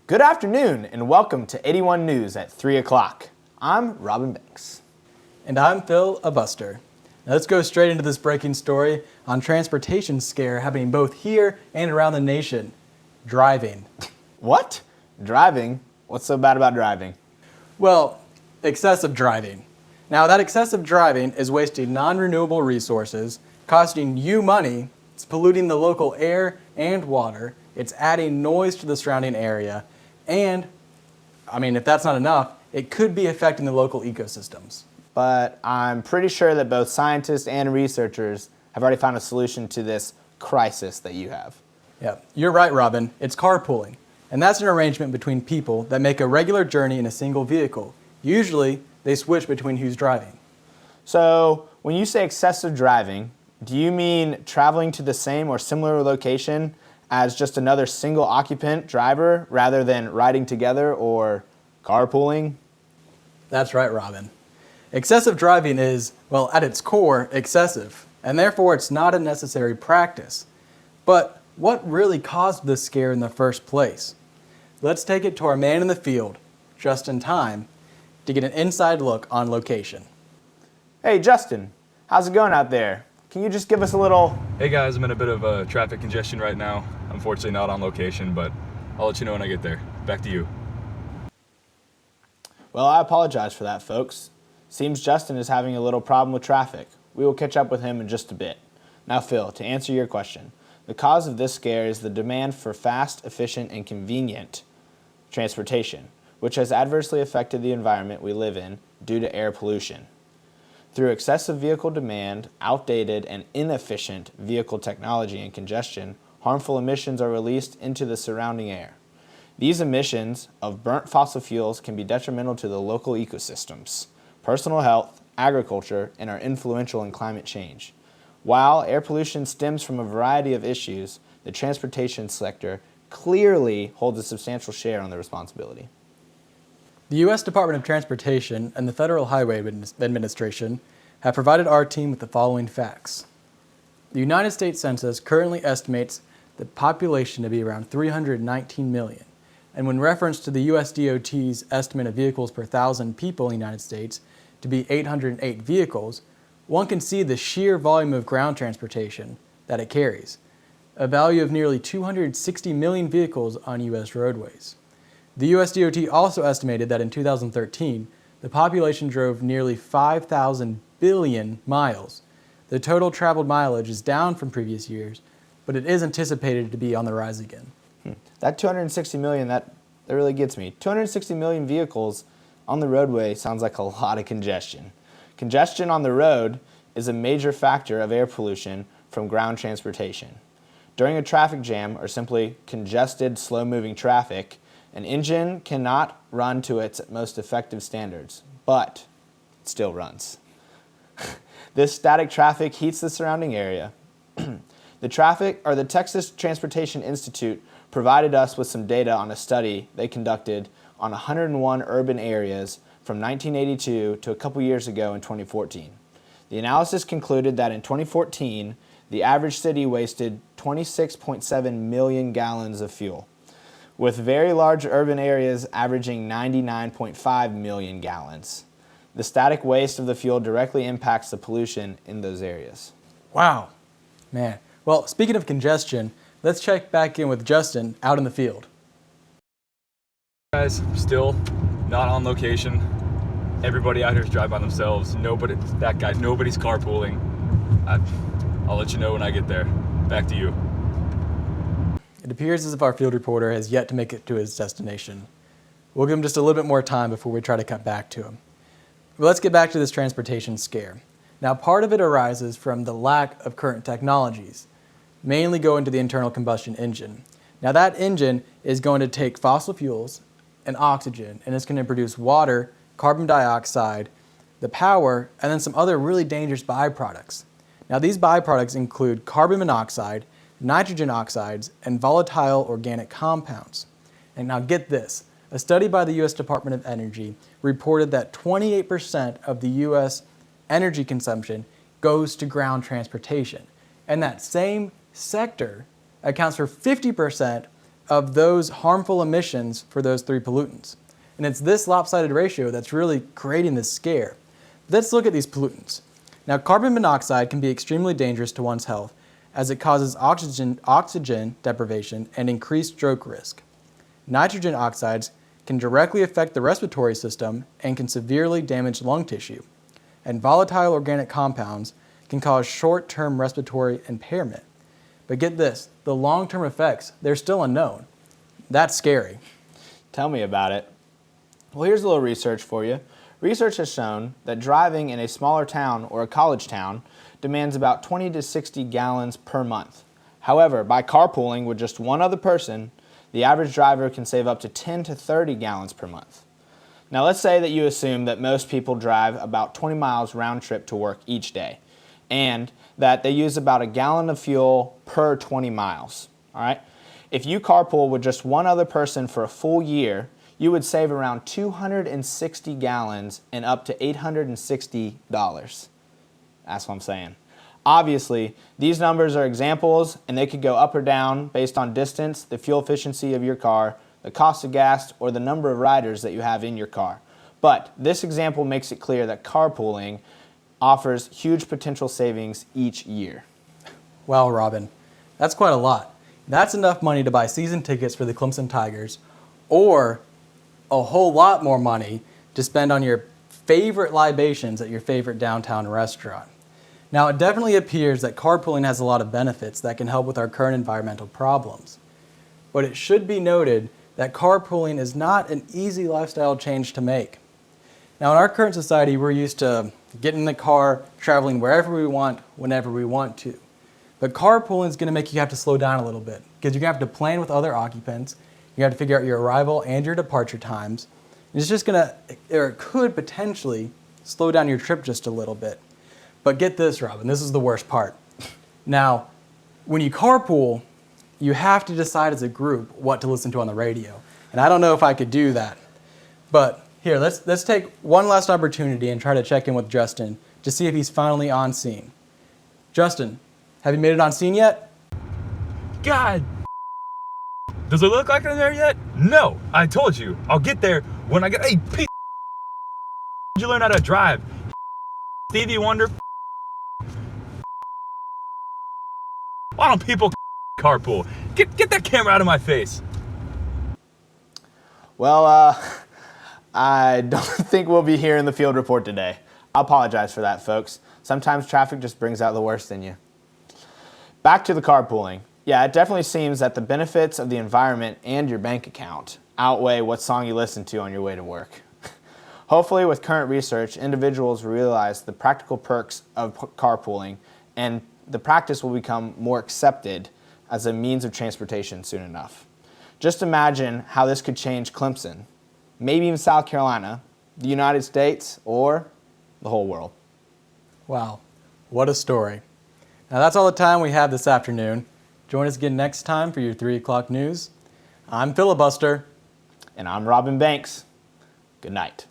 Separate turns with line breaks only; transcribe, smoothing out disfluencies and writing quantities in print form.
Good afternoon and welcome to 81 News at 3 o'clock. I'm Robin Banks.
And I'm Phil Abuster. Now let's go straight into this breaking story on transportation scare happening both here and around the nation. Driving.
What? Driving? What's so bad about driving?
Well, excessive driving. Now that excessive driving is wasting non-renewable resources, costing you money, it's polluting the local air and water, it's adding noise to the surrounding area, and, if that's not enough, it could be affecting the local ecosystems.
But I'm pretty sure that both scientists and researchers have already found a solution to this crisis that you have.
Yeah, you're right, Robin. It's carpooling. And that's an arrangement between people that make a regular journey in a single vehicle. Usually, they switch between who's driving.
So, when you say excessive driving, do you mean traveling to the same or similar location as just another single occupant driver rather than riding together or carpooling?
That's right, Robin. Excessive driving is, at its core, excessive, and therefore it's not a necessary practice. But what really caused this scare in the first place? Let's take it to our man in the field, just in time, to get an inside look on location.
Hey Justin, how's it going out there? Can you just give us a little...
Hey guys, I'm in a bit of traffic congestion right now. Unfortunately not on location, but I'll let you know when I get there. Back to you.
Well, I apologize for that, folks. Seems Justin is having a little problem with traffic. We will catch up with him in just a bit. Now Phil, to answer your question, the cause of this scare is the demand for fast, efficient, and convenient transportation, which has adversely affected the environment we live in due to air pollution. Through excessive vehicle demand, outdated and inefficient vehicle technology and congestion, harmful emissions are released into the surrounding air. These emissions of burnt fossil fuels can be detrimental to the local ecosystems, personal health, agriculture, and are influential in climate change. While air pollution stems from a variety of issues, the transportation sector clearly holds a substantial share on the responsibility.
The US Department of Transportation and the Federal Highway Administration have provided our team with the following facts. The United States Census currently estimates the population to be around 319 million, and when referenced to the US DOT's estimate of vehicles per 1,000 people in the United States to be 808 vehicles, one can see the sheer volume of ground transportation that it carries, a value of nearly 260 million vehicles on US roadways. The US DOT also estimated that in 2013, the population drove nearly 5,000 billion miles. The total traveled mileage is down from previous years, but it is anticipated to be on the rise again.
That 260 million, that really gets me. 260 million vehicles on the roadway sounds like a lot of congestion. Congestion on the road is a major factor of air pollution from ground transportation. During a traffic jam or simply congested, slow-moving traffic, an engine cannot run to its most effective standards, but it still runs. This static traffic heats the surrounding area. The Texas Transportation Institute provided us with some data on a study they conducted on 101 urban areas from 1982 to a couple years ago in 2014. The analysis concluded that in 2014, the average city wasted 26.7 million gallons of fuel, with very large urban areas averaging 99.5 million gallons. The static waste of the fuel directly impacts the pollution in those areas.
Wow, man. Well, speaking of congestion, let's check back in with Justin out in the field.
Guys, still not on location. Everybody out here is driving by themselves. Nobody's carpooling. I'll let you know when I get there. Back to you.
It appears as if our field reporter has yet to make it to his destination. We'll give him just a little bit more time before we try to cut back to him. But let's get back to this transportation scare. Now, part of it arises from the lack of current technologies, mainly going to the internal combustion engine. Now, that engine is going to take fossil fuels and oxygen, and it's going to produce water, carbon dioxide, the power, and then some other really dangerous byproducts. Now, these byproducts include carbon monoxide, nitrogen oxides, and volatile organic compounds. And now get this, a study by the US Department of Energy reported that 28% of the US energy consumption goes to ground transportation. And that same sector accounts for 50% of those harmful emissions for those three pollutants. And it's this lopsided ratio that's really creating this scare. Let's look at these pollutants. Now, carbon monoxide can be extremely dangerous to one's health as it causes oxygen deprivation and increased stroke risk. Nitrogen oxides can directly affect the respiratory system and can severely damage lung tissue. And volatile organic compounds can cause short-term respiratory impairment. But get this, the long-term effects, they're still unknown. That's scary.
Tell me about it. Well, here's a little research for you. Research has shown that driving in a smaller town or a college town demands about 20 to 60 gallons per month. However, by carpooling with just one other person, the average driver can save up to 10 to 30 gallons per month. Now let's say that you assume that most people drive about 20 miles round trip to work each day, and that they use about a gallon of fuel per 20 miles. All right? If you carpool with just one other person for a full year, you would save around 260 gallons and up to $860. That's what I'm saying. Obviously, these numbers are examples and they could go up or down based on distance, the fuel efficiency of your car, the cost of gas, or the number of riders that you have in your car. But this example makes it clear that carpooling offers huge potential savings each year.
Wow, Robin, that's quite a lot. That's enough money to buy season tickets for the Clemson Tigers, or a whole lot more money to spend on your favorite libations at your favorite downtown restaurant. Now, it definitely appears that carpooling has a lot of benefits that can help with our current environmental problems. But it should be noted that carpooling is not an easy lifestyle change to make. Now, in our current society, we're used to getting in the car, traveling wherever we want, whenever we want to. But carpooling is going to make you have to slow down a little bit because you're going to have to plan with other occupants. You have to figure out your arrival and your departure times. And it's just going to, or it could potentially slow down your trip just a little bit. But get this, Robin, this is the worst part. Now, when you carpool, you have to decide as a group what to listen to on the radio. And I don't know if I could do that. But here, let's take one last opportunity and try to check in with Justin to see if he's finally on scene. Justin, have you made it on scene yet?
God, does it look like I'm there yet? No, I told you. I'll get there when I get. Hey, Pete, did you learn how to drive? Stevie Wonder. Why don't people carpool? Get that camera out of my face.
Well, I don't think we'll be here in the field report today. I apologize for that, folks. Sometimes traffic just brings out the worst in you. Back to the carpooling. Yeah, it definitely seems that the benefits of the environment and your bank account outweigh what song you listen to on your way to work. Hopefully, with current research, individuals will realize the practical perks of carpooling, and the practice will become more accepted as a means of transportation soon enough. Just imagine how this could change Clemson, maybe even South Carolina, the United States, or the whole world.
Wow, what a story. Now that's all the time we have this afternoon. Join us again next time for your 3 o'clock news. I'm Filibuster.
And I'm Robin Banks. Good night.